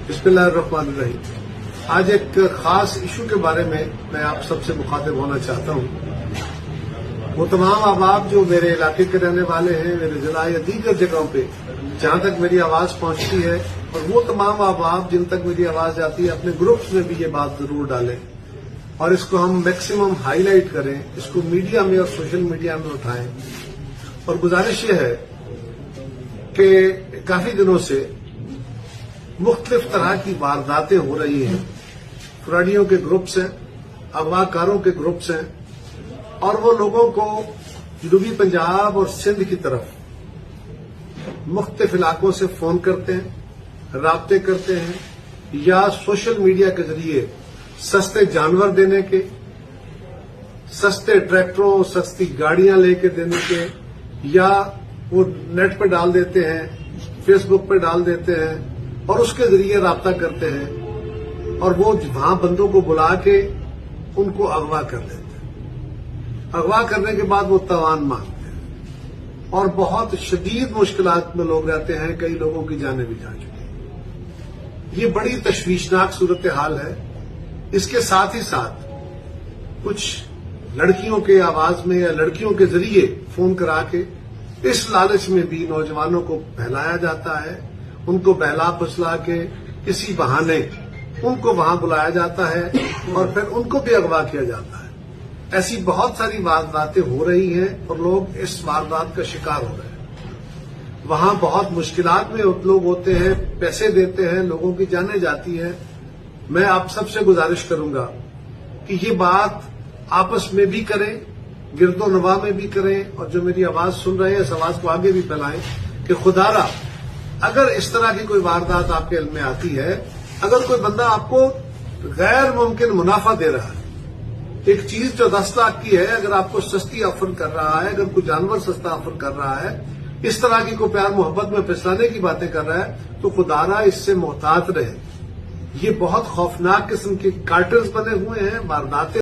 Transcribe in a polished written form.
बिस्मिल्लाहिर्रहमानिर्रहीम। आज एक खास इशू के बारे में मैं आप सबसे मुखातिब होना चाहता हूं। वो तमाम अहबाब जो मेरे इलाके के रहने वाले हैं, मेरे जिला या दीगर जगहों पे जहां तक मेरी आवाज पहुंचती है, और वो तमाम अहबाब जिन तक मेरी आवाज आती है, अपने ग्रुप्स में भी ये बात जरूर डालें और इसको हम मैक्सिमम हाईलाइट करें, इसको मीडिया में और सोशल मीडिया में उठाएं। और गुजारिश ये है कि काफी दिनों से मुख्तलिफ तरह की वारदातें हो रही हैं। फराडियों के ग्रुप्स हैं, अगवाकारों के ग्रुप्स हैं, और वो लोगों को जनूबी पंजाब और सिंध की तरफ मुख्तलिफ इलाकों से फोन करते हैं, राब्ते करते हैं, या सोशल मीडिया के जरिए सस्ते जानवर देने के, सस्ते ट्रैक्टरों, सस्ती गाड़ियां लेके देने के, या वो नेट पे डाल देते हैं, फेसबुक पे डाल देते हैं और उसके जरिए राब्ता करते हैं, और वो वहां बंदों को बुला के उनको अगवा कर लेते हैं। अगवा करने के बाद वो तवान मांगते हैं और बहुत शदीद मुश्किलात में लोग रहते हैं। कई लोगों की जानें भी जा चुकी हैं। ये बड़ी तशवीशनाक सूरत हाल है। इसके साथ ही साथ कुछ लड़कियों के आवाज में या लड़कियों के जरिए फोन करा के इस लालच में भी नौजवानों को बहलाया जाता है, उनको बहला फुसला के किसी बहाने उनको वहां बुलाया जाता है और फिर उनको भी अगवा किया जाता है। ऐसी बहुत सारी वारदातें हो रही हैं और लोग इस वारदात का शिकार हो रहे हैं। वहां बहुत मुश्किलात में लोग होते हैं, पैसे देते हैं, लोगों की जानें जाती हैं। मैं आप सबसे गुजारिश करूंगा कि ये बात आपस में भी करें, गिरदो नवा में भी करें, और जो मेरी आवाज सुन रहे हैं इस आवाज को आगे भी फैलाएं कि खुदारा अगर इस तरह की कोई वारदात आपके इल्म में आती है, अगर कोई बंदा आपको गैर मुमकिन मुनाफा दे रहा है, एक चीज जो 10 लाख की है अगर आपको सस्ती ऑफर कर रहा है, अगर कोई जानवर सस्ता ऑफर कर रहा है, इस तरह की कोई प्यार मोहब्बत में फिसलाने की बातें कर रहा है, तो खुदारा इससे मोहतात रहे। ये बहुत खौफनाक किस्म के कार्टल्स बने हुए हैं, वारदातें